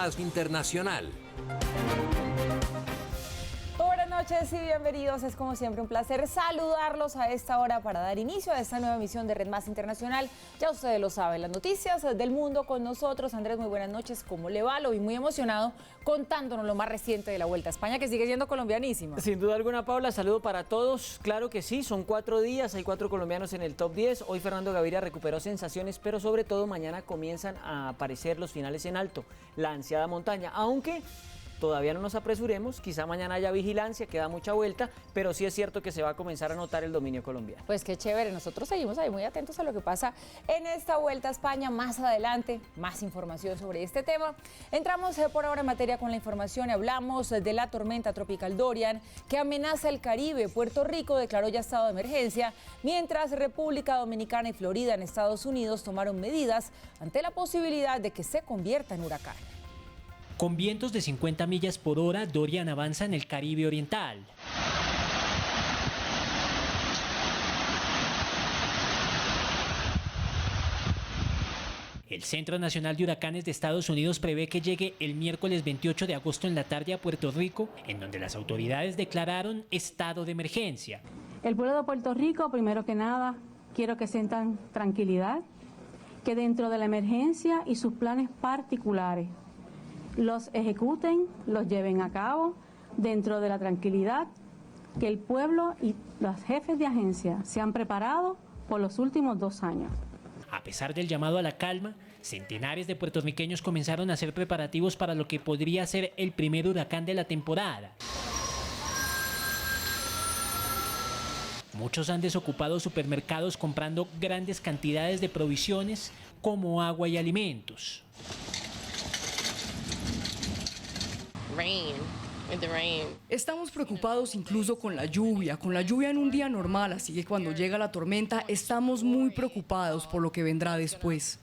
Más Internacional. Buenas noches y bienvenidos. Es como siempre un placer saludarlos a esta hora para dar inicio a esta nueva emisión de Red Más Internacional. Ya ustedes lo saben, las noticias del mundo con nosotros. Andrés, muy buenas noches. ¿Cómo le va? Lo vi muy emocionado contándonos lo más reciente de la Vuelta a España, que sigue siendo colombianísima. Sin duda alguna, Paula, saludo para todos. Claro que sí, son 4 días, hay 4 colombianos en el top 10. Hoy Fernando Gaviria recuperó sensaciones, pero sobre todo mañana comienzan a aparecer los finales en alto, la ansiada montaña, aunque todavía no nos apresuremos, quizá mañana haya vigilancia, queda mucha vuelta, pero sí es cierto que se va a comenzar a notar el dominio colombiano. Pues qué chévere, nosotros seguimos ahí muy atentos a lo que pasa en esta Vuelta a España. Más adelante, más información sobre este tema. Entramos por ahora en materia con la información y hablamos de la tormenta tropical Dorian que amenaza el Caribe. Puerto Rico declaró ya estado de emergencia, mientras República Dominicana y Florida en Estados Unidos tomaron medidas ante la posibilidad de que se convierta en huracán. Con vientos de 50 millas por hora, Dorian avanza en el Caribe oriental. El Centro Nacional de Huracanes de Estados Unidos prevé que llegue el miércoles 28 de agosto en la tarde a Puerto Rico, en donde las autoridades declararon estado de emergencia. El pueblo de Puerto Rico, primero que nada, quiero que sientan tranquilidad, que dentro de la emergencia y sus planes particulares, los ejecuten, los lleven a cabo dentro de la tranquilidad, que el pueblo y los jefes de agencia se han preparado por los últimos 2 años. A pesar del llamado a la calma, centenares de puertorriqueños comenzaron a hacer preparativos para lo que podría ser el primer huracán de la temporada. Muchos han desocupado supermercados comprando grandes cantidades de provisiones como agua y alimentos. Estamos preocupados incluso con la lluvia en un día normal, así que cuando llega la tormenta estamos muy preocupados por lo que vendrá después.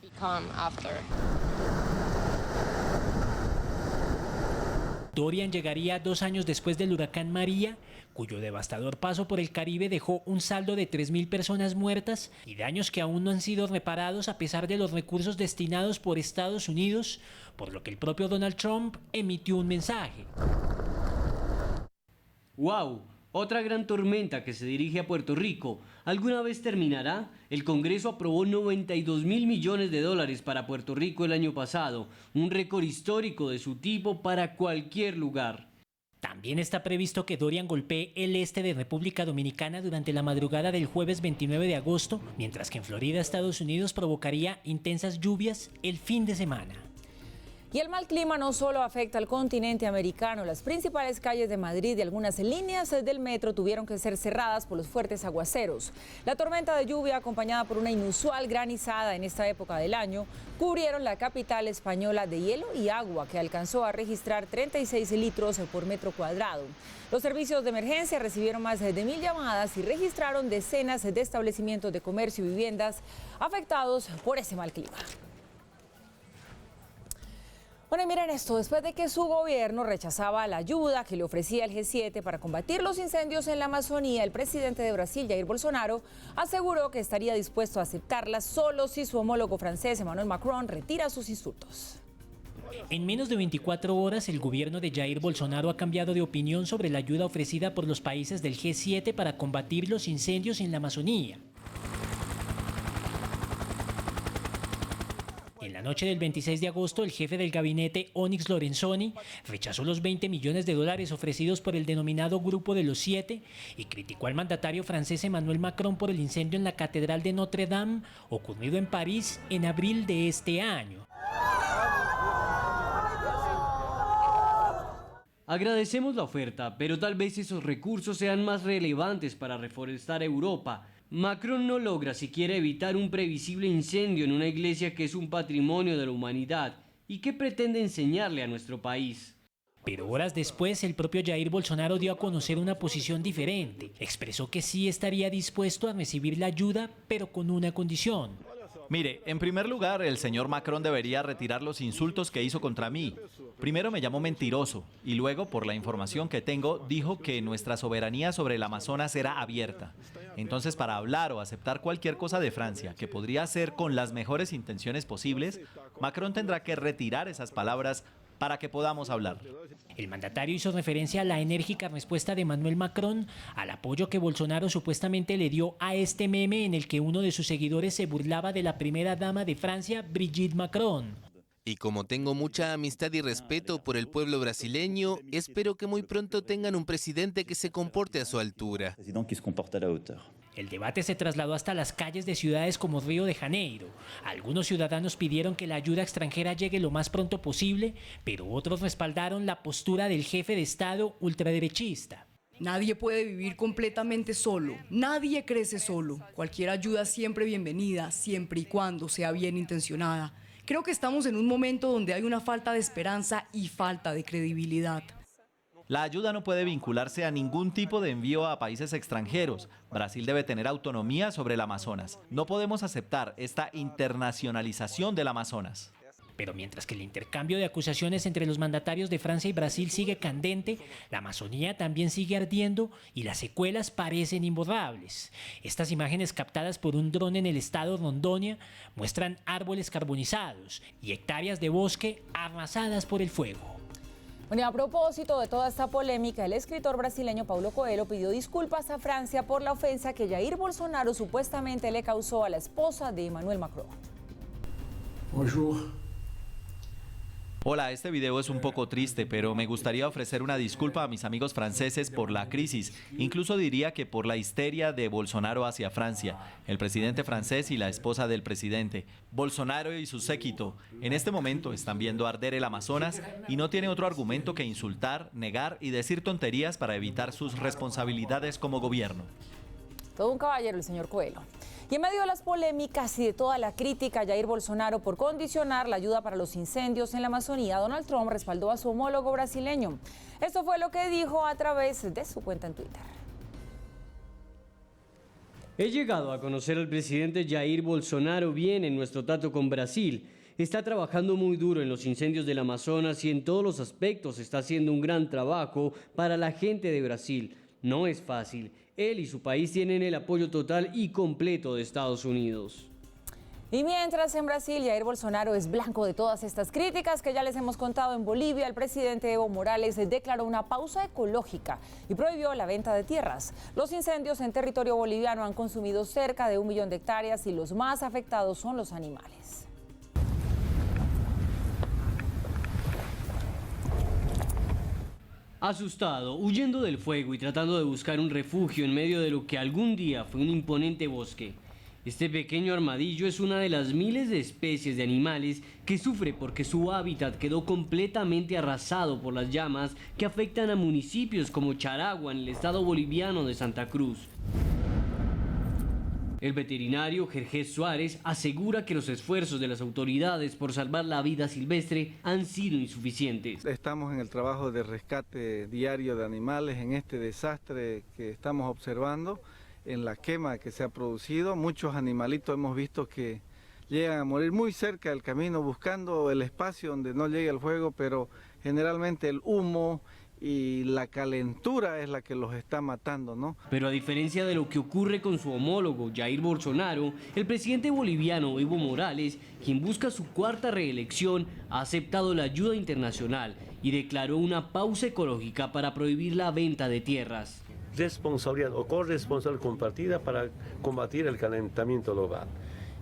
Dorian llegaría 2 años después del huracán María, cuyo devastador paso por el Caribe dejó un saldo de 3.000 personas muertas y daños que aún no han sido reparados a pesar de los recursos destinados por Estados Unidos, por lo que el propio Donald Trump emitió un mensaje. ¡Wow! Otra gran tormenta que se dirige a Puerto Rico. ¿Alguna vez terminará? El Congreso aprobó 92.000 millones de dólares para Puerto Rico el año pasado, un récord histórico de su tipo para cualquier lugar. También está previsto que Dorian golpee el este de República Dominicana durante la madrugada del jueves 29 de agosto, mientras que en Florida, Estados Unidos, provocaría intensas lluvias el fin de semana. Y el mal clima no solo afecta al continente americano. Las principales calles de Madrid y algunas líneas del metro tuvieron que ser cerradas por los fuertes aguaceros. La tormenta de lluvia, acompañada por una inusual granizada en esta época del año, cubrieron la capital española de hielo y agua, que alcanzó a registrar 36 litros por metro cuadrado. Los servicios de emergencia recibieron más de 1.000 llamadas y registraron decenas de establecimientos de comercio y viviendas afectados por ese mal clima. Bueno, y miren esto, después de que su gobierno rechazaba la ayuda que le ofrecía el G7 para combatir los incendios en la Amazonía, el presidente de Brasil, Jair Bolsonaro, aseguró que estaría dispuesto a aceptarla solo si su homólogo francés, Emmanuel Macron, retira sus insultos. En menos de 24 horas, el gobierno de Jair Bolsonaro ha cambiado de opinión sobre la ayuda ofrecida por los países del G7 para combatir los incendios en la Amazonía. En la noche del 26 de agosto, el jefe del gabinete, Onyx Lorenzoni, rechazó los 20 millones de dólares ofrecidos por el denominado Grupo de los 7 y criticó al mandatario francés Emmanuel Macron por el incendio en la Catedral de Notre Dame, ocurrido en París en abril de este año. Agradecemos la oferta, pero tal vez esos recursos sean más relevantes para reforestar Europa. Macron no logra siquiera evitar un previsible incendio en una iglesia que es un patrimonio de la humanidad y que pretende enseñarle a nuestro país. Pero horas después, el propio Jair Bolsonaro dio a conocer una posición diferente. Expresó que sí estaría dispuesto a recibir la ayuda, pero con una condición. Mire, en primer lugar, el señor Macron debería retirar los insultos que hizo contra mí. Primero me llamó mentiroso y luego, por la información que tengo, dijo que nuestra soberanía sobre el Amazonas era abierta. Entonces, para hablar o aceptar cualquier cosa de Francia, que podría ser con las mejores intenciones posibles, Macron tendrá que retirar esas palabras para que podamos hablar. El mandatario hizo referencia a la enérgica respuesta de Emmanuel Macron al apoyo que Bolsonaro supuestamente le dio a este meme en el que uno de sus seguidores se burlaba de la primera dama de Francia, Brigitte Macron. Y como tengo mucha amistad y respeto por el pueblo brasileño, espero que muy pronto tengan un presidente que se comporte a su altura. El debate se trasladó hasta las calles de ciudades como Río de Janeiro. Algunos ciudadanos pidieron que la ayuda extranjera llegue lo más pronto posible, pero otros respaldaron la postura del jefe de Estado ultraderechista. Nadie puede vivir completamente solo, nadie crece solo. Cualquier ayuda es siempre bienvenida, siempre y cuando sea bien intencionada. Creo que estamos en un momento donde hay una falta de esperanza y falta de credibilidad. La ayuda no puede vincularse a ningún tipo de envío a países extranjeros. Brasil debe tener autonomía sobre el Amazonas. No podemos aceptar esta internacionalización del Amazonas. Pero mientras que el intercambio de acusaciones entre los mandatarios de Francia y Brasil sigue candente, la Amazonía también sigue ardiendo y las secuelas parecen imborrables. Estas imágenes captadas por un dron en el estado Rondônia muestran árboles carbonizados y hectáreas de bosque arrasadas por el fuego. Bueno, y a propósito de toda esta polémica, el escritor brasileño Paulo Coelho pidió disculpas a Francia por la ofensa que Jair Bolsonaro supuestamente le causó a la esposa de Emmanuel Macron. Bonjour. Hola, este video es un poco triste, pero me gustaría ofrecer una disculpa a mis amigos franceses por la crisis. Incluso diría que por la histeria de Bolsonaro hacia Francia, el presidente francés y la esposa del presidente. Bolsonaro y su séquito en este momento están viendo arder el Amazonas y no tiene otro argumento que insultar, negar y decir tonterías para evitar sus responsabilidades como gobierno. Todo un caballero el señor Coelho. Y en medio de las polémicas y de toda la crítica a Jair Bolsonaro por condicionar la ayuda para los incendios en la Amazonía, Donald Trump respaldó a su homólogo brasileño. Esto fue lo que dijo a través de su cuenta en Twitter. He llegado a conocer al presidente Jair Bolsonaro bien en nuestro trato con Brasil. Está trabajando muy duro en los incendios del Amazonas y en todos los aspectos está haciendo un gran trabajo para la gente de Brasil. No es fácil. Él y su país tienen el apoyo total y completo de Estados Unidos. Y mientras en Brasil Jair Bolsonaro es blanco de todas estas críticas que ya les hemos contado, en Bolivia el presidente Evo Morales declaró una pausa ecológica y prohibió la venta de tierras. Los incendios en territorio boliviano han consumido cerca de 1 millón de hectáreas y los más afectados son los animales. Asustado, huyendo del fuego y tratando de buscar un refugio en medio de lo que algún día fue un imponente bosque. Este pequeño armadillo es una de las miles de especies de animales que sufre porque su hábitat quedó completamente arrasado por las llamas que afectan a municipios como Charagua en el estado boliviano de Santa Cruz. El veterinario Gergés Suárez asegura que los esfuerzos de las autoridades por salvar la vida silvestre han sido insuficientes. Estamos en el trabajo de rescate diario de animales en este desastre que estamos observando, en la quema que se ha producido. Muchos animalitos hemos visto que llegan a morir muy cerca del camino buscando el espacio donde no llegue el fuego, pero generalmente el humo y la calentura es la que los está matando, ¿no? Pero a diferencia de lo que ocurre con su homólogo Jair Bolsonaro, el presidente boliviano Evo Morales, quien busca su 4ª reelección, ha aceptado la ayuda internacional y declaró una pausa ecológica para prohibir la venta de tierras. Responsabilidad o corresponsabilidad compartida para combatir el calentamiento global.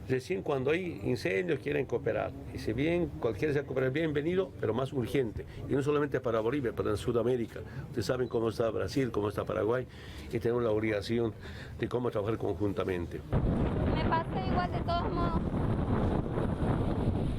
Recién cuando hay incendios quieren cooperar. Y si bien cualquiera sea cooperar, bienvenido, pero más urgente. Y no solamente para Bolivia, para Sudamérica. Ustedes saben cómo está Brasil, cómo está Paraguay. Y tenemos la obligación de cómo trabajar conjuntamente. Me pasa igual de todos modos.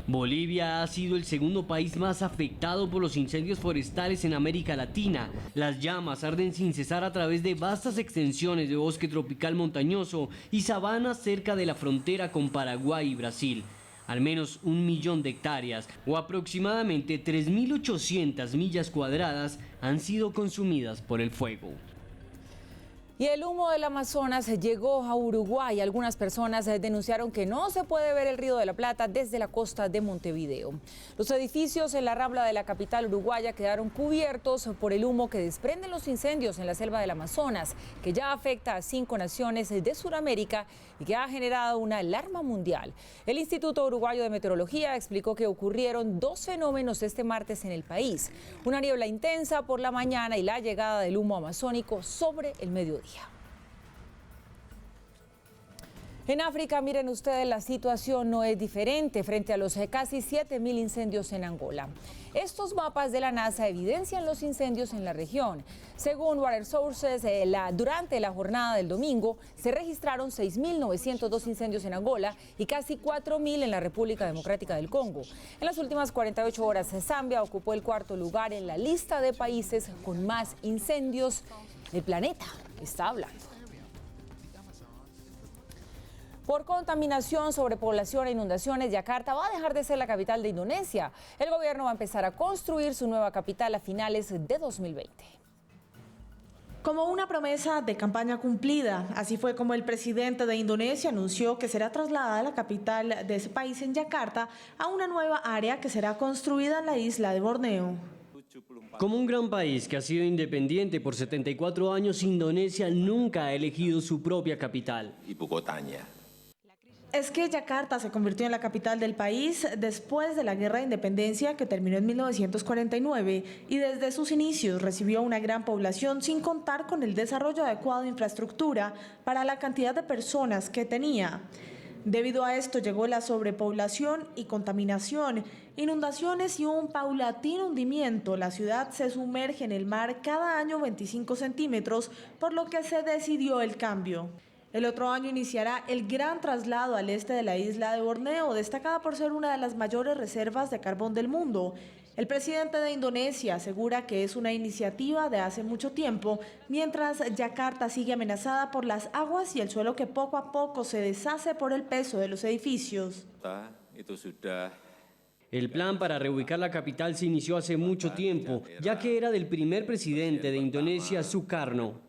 Bolivia ha sido el segundo país más afectado por los incendios forestales en América Latina. Las llamas arden sin cesar a través de vastas extensiones de bosque tropical montañoso y sabanas cerca de la frontera con Paraguay y Brasil. Al menos 1 millón de hectáreas, o aproximadamente 3.800 millas cuadradas, han sido consumidas por el fuego. Y el humo del Amazonas llegó a Uruguay. Algunas personas denunciaron que no se puede ver el Río de la Plata desde la costa de Montevideo. Los edificios en la rambla de la capital uruguaya quedaron cubiertos por el humo que desprenden los incendios en la selva del Amazonas, que ya afecta a 5 naciones de Sudamérica y que ha generado una alarma mundial. El Instituto Uruguayo de Meteorología explicó que ocurrieron 2 fenómenos este martes en el país: una niebla intensa por la mañana y la llegada del humo amazónico sobre el mediodía. En África, miren ustedes, la situación no es diferente frente a los casi 7.000 incendios en Angola. Estos mapas de la NASA evidencian los incendios en la región. Según Water Sources, durante la jornada del domingo se registraron 6.902 incendios en Angola y casi 4.000 en la República Democrática del Congo. En las últimas 48 horas, Zambia ocupó el 4º lugar en la lista de países con más incendios. El planeta está hablando. Por contaminación, sobrepoblación e inundaciones, Yakarta va a dejar de ser la capital de Indonesia. El gobierno va a empezar a construir su nueva capital a finales de 2020. Como una promesa de campaña cumplida, así fue como el presidente de Indonesia anunció que será trasladada la capital de ese país en Yakarta a una nueva área que será construida en la isla de Borneo. Como un gran país que ha sido independiente por 74 años, Indonesia nunca ha elegido su propia capital. Es que Yakarta se convirtió en la capital del país después de la Guerra de Independencia que terminó en 1949 y desde sus inicios recibió una gran población sin contar con el desarrollo adecuado de infraestructura para la cantidad de personas que tenía. Debido a esto llegó la sobrepoblación y contaminación, inundaciones y un paulatino hundimiento. La ciudad se sumerge en el mar cada año 25 centímetros, por lo que se decidió el cambio. El otro año iniciará el gran traslado al este de la isla de Borneo, destacada por ser una de las mayores reservas de carbón del mundo. El presidente de Indonesia asegura que es una iniciativa de hace mucho tiempo, mientras Yakarta sigue amenazada por las aguas y el suelo que poco a poco se deshace por el peso de los edificios. El plan para reubicar la capital se inició hace mucho tiempo, ya que era del primer presidente de Indonesia, Sukarno.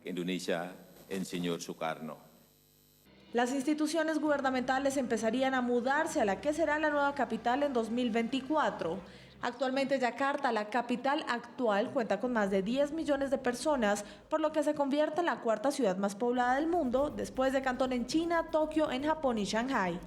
Las instituciones gubernamentales empezarían a mudarse a la que será la nueva capital en 2024. Actualmente Yakarta, la capital actual, cuenta con más de 10 millones de personas, por lo que se convierte en la 4ª ciudad más poblada del mundo, después de Cantón en China, Tokio en Japón y Shanghái.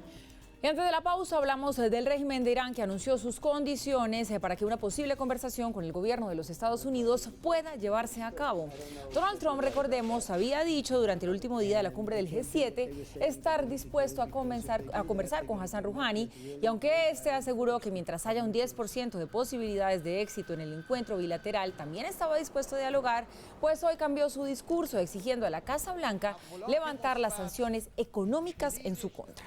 Y antes de la pausa hablamos del régimen de Irán, que anunció sus condiciones para que una posible conversación con el gobierno de los Estados Unidos pueda llevarse a cabo. Donald Trump, recordemos, había dicho durante el último día de la cumbre del G7 estar dispuesto a conversar con Hassan Rouhani, y aunque este aseguró que mientras haya un 10% de posibilidades de éxito en el encuentro bilateral, también estaba dispuesto a dialogar, pues hoy cambió su discurso exigiendo a la Casa Blanca levantar las sanciones económicas en su contra.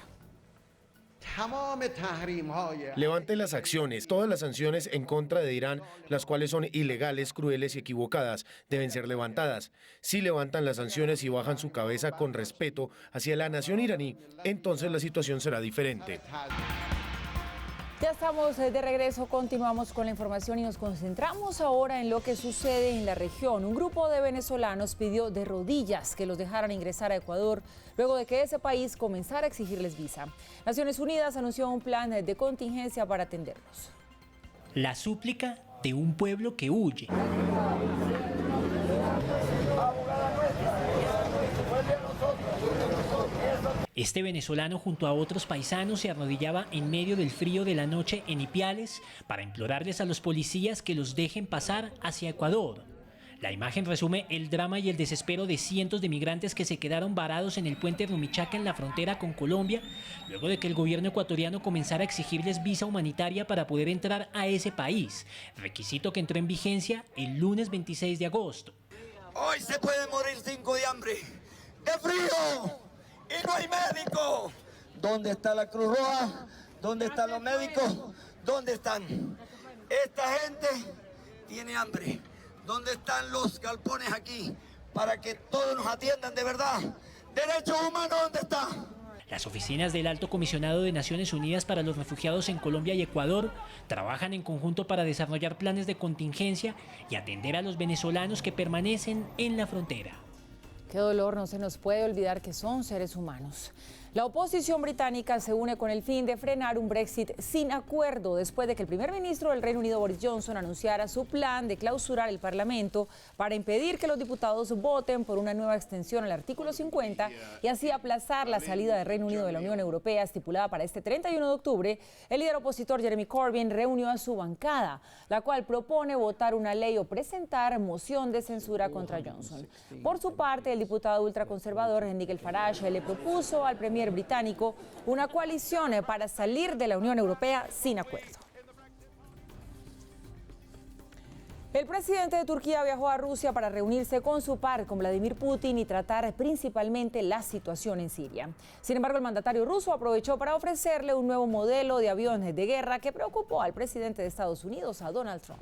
Levante las acciones, todas las sanciones en contra de Irán, las cuales son ilegales, crueles y equivocadas, deben ser levantadas. Si levantan las sanciones y bajan su cabeza con respeto hacia la nación iraní, entonces la situación será diferente. Ya estamos de regreso, continuamos con la información y nos concentramos ahora en lo que sucede en la región. Un grupo de venezolanos pidió de rodillas que los dejaran ingresar a Ecuador luego de que ese país comenzara a exigirles visa. Naciones Unidas anunció un plan de contingencia para atenderlos. La súplica de un pueblo que huye. Este venezolano junto a otros paisanos se arrodillaba en medio del frío de la noche en Ipiales para implorarles a los policías que los dejen pasar hacia Ecuador. La imagen resume el drama y el desespero de cientos de migrantes que se quedaron varados en el puente Rumichaca en la frontera con Colombia, luego de que el gobierno ecuatoriano comenzara a exigirles visa humanitaria para poder entrar a ese país, requisito que entró en vigencia el lunes 26 de agosto. Hoy se puede morir 5 de hambre, de frío. ¡Y no hay médico! ¿Dónde está la Cruz Roja? ¿Dónde están los médicos? ¿Dónde están? Esta gente tiene hambre. ¿Dónde están los galpones aquí? Para que todos nos atiendan de verdad. ¿Derechos humanos dónde están? Las oficinas del Alto Comisionado de Naciones Unidas para los Refugiados en Colombia y Ecuador trabajan en conjunto para desarrollar planes de contingencia y atender a los venezolanos que permanecen en la frontera. Qué dolor, no se nos puede olvidar que son seres humanos. La oposición británica se une con el fin de frenar un Brexit sin acuerdo después de que el primer ministro del Reino Unido, Boris Johnson, anunciara su plan de clausurar el Parlamento para impedir que los diputados voten por una nueva extensión al artículo 50 y así aplazar la salida del Reino Unido de la Unión Europea estipulada para este 31 de octubre. El líder opositor Jeremy Corbyn reunió a su bancada, la cual propone votar una ley o presentar moción de censura contra Johnson. Por su parte, el diputado ultraconservador Nigel Farage le propuso al premier británico una coalición para salir de la Unión Europea sin acuerdo. El presidente de Turquía viajó a Rusia para reunirse con su par, con Vladimir Putin, y tratar principalmente la situación en Siria. Sin embargo, el mandatario ruso aprovechó para ofrecerle un nuevo modelo de aviones de guerra que preocupó al presidente de Estados Unidos, a Donald Trump.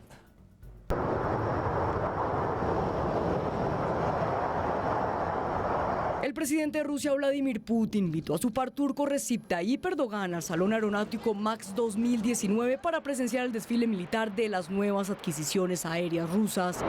El presidente de Rusia, Vladimir Putin, invitó a su par turco Recep Tayyip Erdogan al Salón Aeronáutico MAX 2019 para presenciar el desfile militar de las nuevas adquisiciones aéreas rusas.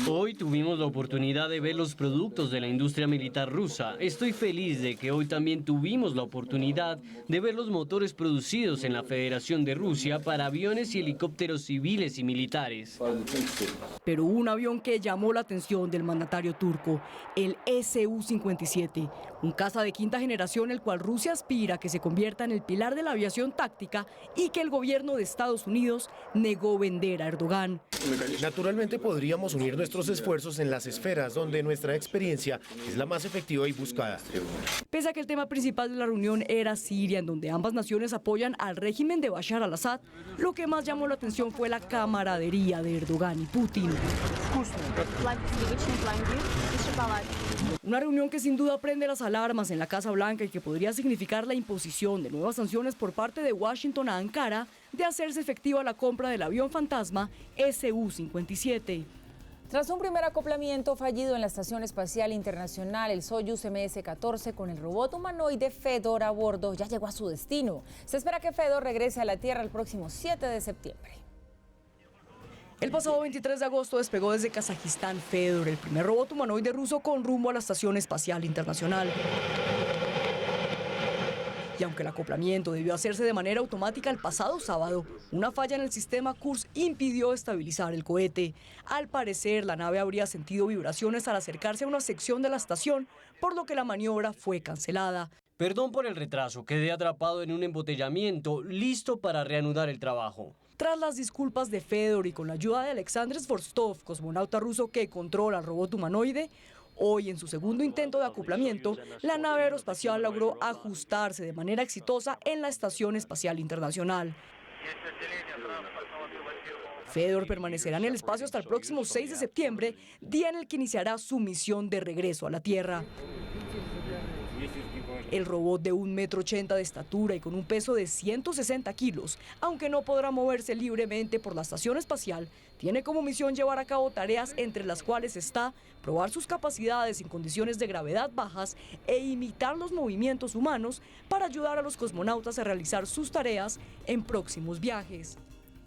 Hoy tuvimos la oportunidad de ver los productos de la industria militar rusa. Estoy feliz de que hoy también tuvimos la oportunidad de ver los motores producidos en la Federación de Rusia para aviones y helicópteros civiles y militares. Pero hubo un avión que llamó la atención del mandatario turco, el Su-57, un caza de quinta generación el cual Rusia aspira a que se convierta en el pilar de la aviación táctica y que el gobierno de Estados Unidos negó vender a Erdogan. Naturalmente podríamos unir nuestros esfuerzos en las esferas donde nuestra experiencia es la más efectiva y buscada. Pese a que el tema principal de la reunión era Siria, en donde ambas naciones apoyan al régimen de Bashar al-Assad, lo que más llamó la atención fue la camaradería de Erdogan y Putin. Una reunión que sin duda prende las alarmas en la Casa Blanca y que podría significar la imposición de nuevas sanciones por parte de Washington a Ankara de hacerse efectiva la compra del avión fantasma Su-57. Tras un primer acoplamiento fallido en la Estación Espacial Internacional, el Soyuz MS-14 con el robot humanoide Fedor a bordo ya llegó a su destino. Se espera que Fedor regrese a la Tierra el próximo 7 de septiembre. El pasado 23 de agosto despegó desde Kazajistán Fedor, el primer robot humanoide ruso con rumbo a la Estación Espacial Internacional. Y aunque el acoplamiento debió hacerse de manera automática el pasado sábado, una falla en el sistema Kurs impidió estabilizar el cohete. Al parecer, la nave habría sentido vibraciones al acercarse a una sección de la estación, por lo que la maniobra fue cancelada. Perdón por el retraso, quedé atrapado en un embotellamiento, listo para reanudar el trabajo. Tras las disculpas de Fedor y con la ayuda de Alexander Svorstov, cosmonauta ruso que controla el robot humanoide, hoy en su segundo intento de acoplamiento, la nave aeroespacial logró ajustarse de manera exitosa en la Estación Espacial Internacional. Fedor permanecerá en el espacio hasta el próximo 6 de septiembre, día en el que iniciará su misión de regreso a la Tierra. El robot de 1,80 m de estatura y con un peso de 160 kilos, aunque no podrá moverse libremente por la estación espacial, tiene como misión llevar a cabo tareas entre las cuales está probar sus capacidades en condiciones de gravedad bajas e imitar los movimientos humanos para ayudar a los cosmonautas a realizar sus tareas en próximos viajes.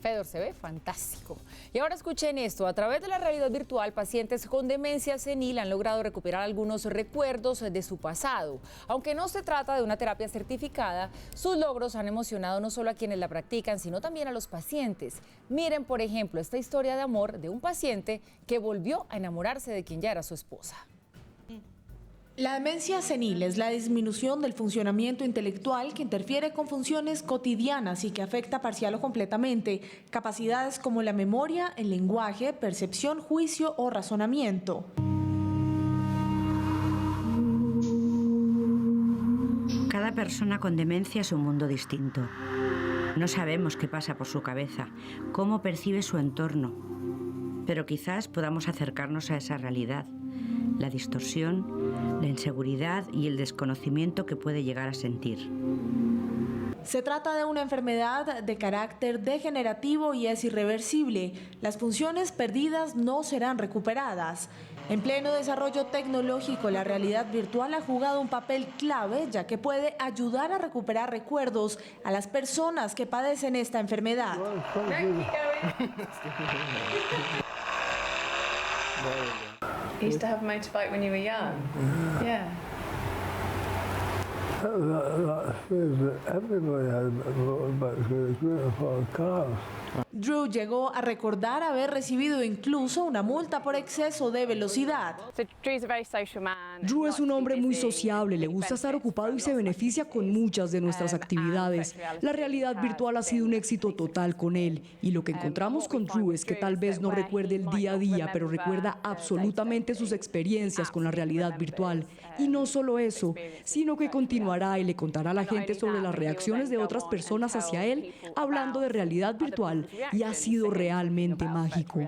Fedor se ve fantástico. Y ahora escuchen esto, a través de la realidad virtual, pacientes con demencia senil han logrado recuperar algunos recuerdos de su pasado. Aunque no se trata de una terapia certificada, sus logros han emocionado no solo a quienes la practican, sino también a los pacientes. Miren, por ejemplo, esta historia de amor de un paciente que volvió a enamorarse de quien ya era su esposa. La demencia senil es la disminución del funcionamiento intelectual que interfiere con funciones cotidianas y que afecta parcial o completamente capacidades como la memoria, el lenguaje, percepción, juicio o razonamiento. Cada persona con demencia es un mundo distinto. No sabemos qué pasa por su cabeza, cómo percibe su entorno, pero quizás podamos acercarnos a esa realidad. La distorsión, la inseguridad y el desconocimiento que puede llegar a sentir. Se trata de una enfermedad de carácter degenerativo y es irreversible. Las funciones perdidas no serán recuperadas. En pleno desarrollo tecnológico, la realidad virtual ha jugado un papel clave, ya que puede ayudar a recuperar recuerdos a las personas que padecen esta enfermedad. You used to have a motorbike when you were young? Yeah. Everybody had motorbikes for cars. Drew llegó a recordar haber recibido incluso una multa por exceso de velocidad. Drew es un hombre muy sociable, le gusta estar ocupado y se beneficia con muchas de nuestras actividades. La realidad virtual ha sido un éxito total con él, y lo que encontramos con Drew es que tal vez no recuerde el día a día, pero recuerda absolutamente sus experiencias con la realidad virtual. Y no solo eso, sino que continuará y le contará a la gente sobre las reacciones de otras personas hacia él, hablando de realidad virtual, y ha sido realmente mágico.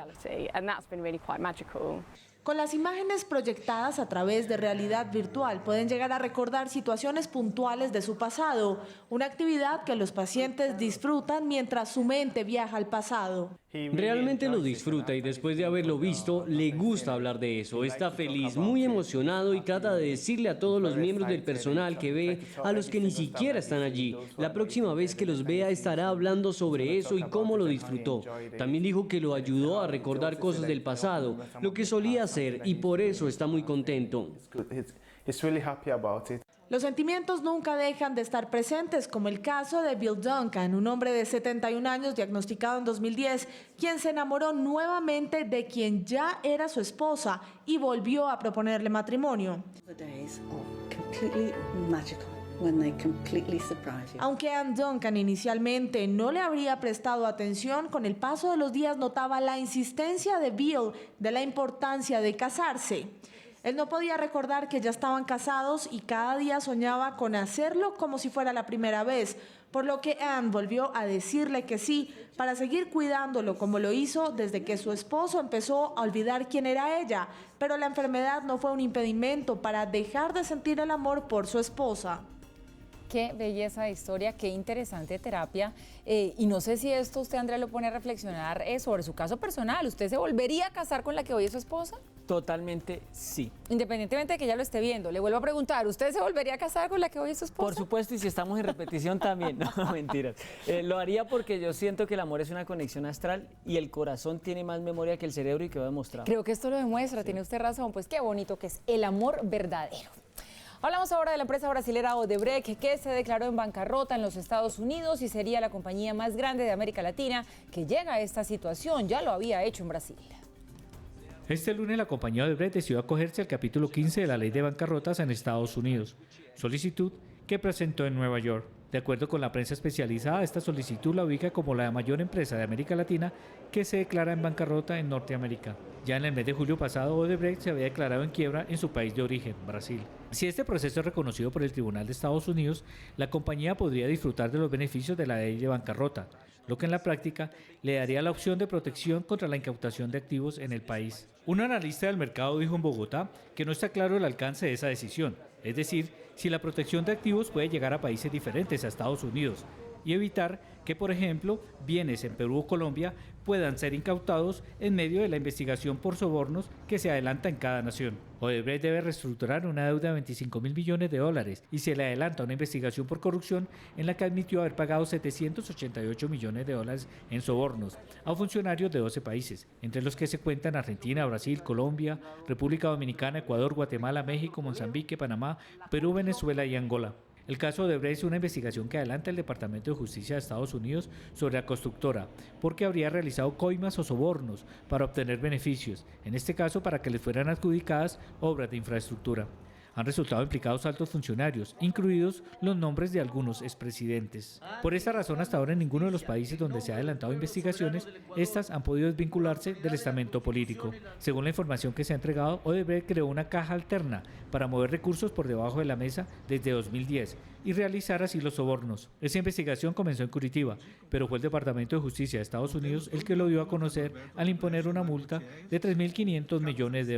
Con las imágenes proyectadas a través de realidad virtual pueden llegar a recordar situaciones puntuales de su pasado, una actividad que los pacientes disfrutan mientras su mente viaja al pasado. Realmente lo disfruta y después de haberlo visto, le gusta hablar de eso. Está feliz, muy emocionado y trata de decirle a todos los miembros del personal que ve, a los que ni siquiera están allí. La próxima vez que los vea estará hablando sobre eso y cómo lo disfrutó. También dijo que lo ayudó a recordar cosas del pasado, lo que solía hacer, y por eso está muy contento. Los sentimientos nunca dejan de estar presentes, como el caso de Bill Duncan, un hombre de 71 años diagnosticado en 2010, quien se enamoró nuevamente de quien ya era su esposa y volvió a proponerle matrimonio. Aunque Ann Duncan inicialmente no le habría prestado atención, con el paso de los días notaba la insistencia de Bill de la importancia de casarse. Él no podía recordar que ya estaban casados y cada día soñaba con hacerlo como si fuera la primera vez, por lo que Ann volvió a decirle que sí, para seguir cuidándolo como lo hizo desde que su esposo empezó a olvidar quién era ella. Pero la enfermedad no fue un impedimento para dejar de sentir el amor por su esposa. Qué belleza de historia, qué interesante terapia. Y no sé si esto usted, Andrea, lo pone a reflexionar sobre su caso personal. ¿Usted se volvería a casar con la que hoy es su esposa? Totalmente sí. Independientemente de que ella lo esté viendo, le vuelvo a preguntar, ¿usted se volvería a casar con la que hoy es su esposa? Por supuesto, y si estamos en repetición también. No, mentiras. Lo haría porque yo siento que el amor es una conexión astral y el corazón tiene más memoria que el cerebro, y quedó demostrado. Creo que esto lo demuestra, sí. Tiene usted razón. Pues qué bonito que es el amor verdadero. Hablamos ahora de la empresa brasilera Odebrecht, que se declaró en bancarrota en los Estados Unidos y sería la compañía más grande de América Latina que llega a esta situación. Ya lo había hecho en Brasil. Este lunes la compañía Odebrecht decidió acogerse al capítulo 15 de la ley de bancarrotas en Estados Unidos, solicitud que presentó en Nueva York. De acuerdo con la prensa especializada, esta solicitud la ubica como la mayor empresa de América Latina que se declara en bancarrota en Norteamérica. Ya en el mes de julio pasado, Odebrecht se había declarado en quiebra en su país de origen, Brasil. Si este proceso es reconocido por el Tribunal de Estados Unidos, la compañía podría disfrutar de los beneficios de la ley de bancarrota, lo que en la práctica le daría la opción de protección contra la incautación de activos en el país. Un analista del mercado dijo en Bogotá que no está claro el alcance de esa decisión, es decir, si la protección de activos puede llegar a países diferentes a Estados Unidos y evitar que, por ejemplo, bienes en Perú o Colombia puedan ser incautados en medio de la investigación por sobornos que se adelanta en cada nación. Odebrecht debe reestructurar una deuda de $25.000 millones y se le adelanta una investigación por corrupción en la que admitió haber pagado $788 millones en sobornos a funcionarios de 12 países, entre los que se cuentan Argentina, Brasil, Colombia, República Dominicana, Ecuador, Guatemala, México, Mozambique, Panamá, Perú, Venezuela y Angola. El caso Odebrecht es una investigación que adelanta el Departamento de Justicia de Estados Unidos sobre la constructora, porque habría realizado coimas o sobornos para obtener beneficios, en este caso para que les fueran adjudicadas obras de infraestructura. Han resultado implicados altos funcionarios, incluidos los nombres de algunos expresidentes. Por esta razón, hasta ahora en ninguno de los países donde se han adelantado investigaciones, estas han podido desvincularse del estamento político. Según la información que se ha entregado, Odebrecht creó una caja alterna para mover recursos por debajo de la mesa desde 2010 y realizar así los sobornos. Esa investigación comenzó en Curitiba, pero fue el Departamento de Justicia de Estados Unidos el que lo dio a conocer al imponer una multa de $3.500 millones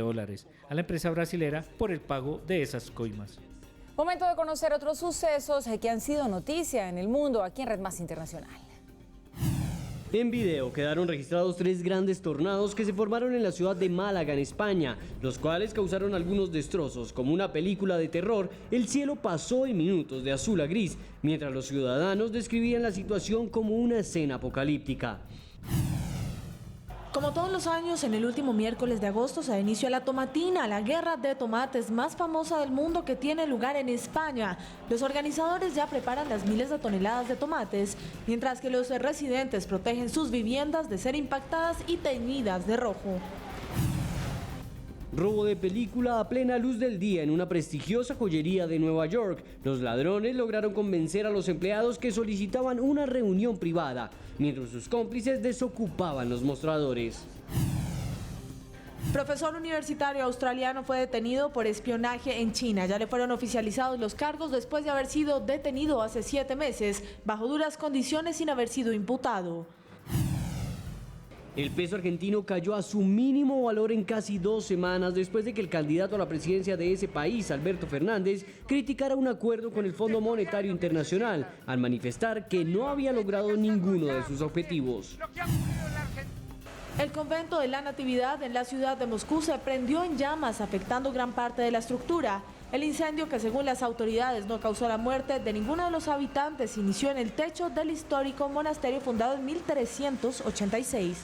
a la empresa brasilera por el pago de esas coimas. Momento de conocer otros sucesos que han sido noticia en el mundo aquí en Red Más Internacional. En video quedaron registrados 3 grandes tornados que se formaron en la ciudad de Málaga, en España, los cuales causaron algunos destrozos. Como una película de terror, el cielo pasó en minutos de azul a gris, mientras los ciudadanos describían la situación como una escena apocalíptica. Como todos los años, en el último miércoles de agosto se da inicio a la tomatina, la guerra de tomates más famosa del mundo que tiene lugar en España. Los organizadores ya preparan las miles de toneladas de tomates, mientras que los residentes protegen sus viviendas de ser impactadas y teñidas de rojo. Robo de película a plena luz del día en una prestigiosa joyería de Nueva York. Los ladrones lograron convencer a los empleados que solicitaban una reunión privada, mientras sus cómplices desocupaban los mostradores. Profesor universitario australiano fue detenido por espionaje en China. Ya le fueron oficializados los cargos después de haber sido detenido hace 7 meses, bajo duras condiciones sin haber sido imputado. El peso argentino cayó a su mínimo valor en casi 2 semanas después de que el candidato a la presidencia de ese país, Alberto Fernández, criticara un acuerdo con el Fondo Monetario Internacional al manifestar que no había logrado ninguno de sus objetivos. El convento de la Natividad en la ciudad de Moscú se prendió en llamas, afectando gran parte de la estructura. El incendio, que según las autoridades no causó la muerte de ninguno de los habitantes, inició en el techo del histórico monasterio fundado en 1386.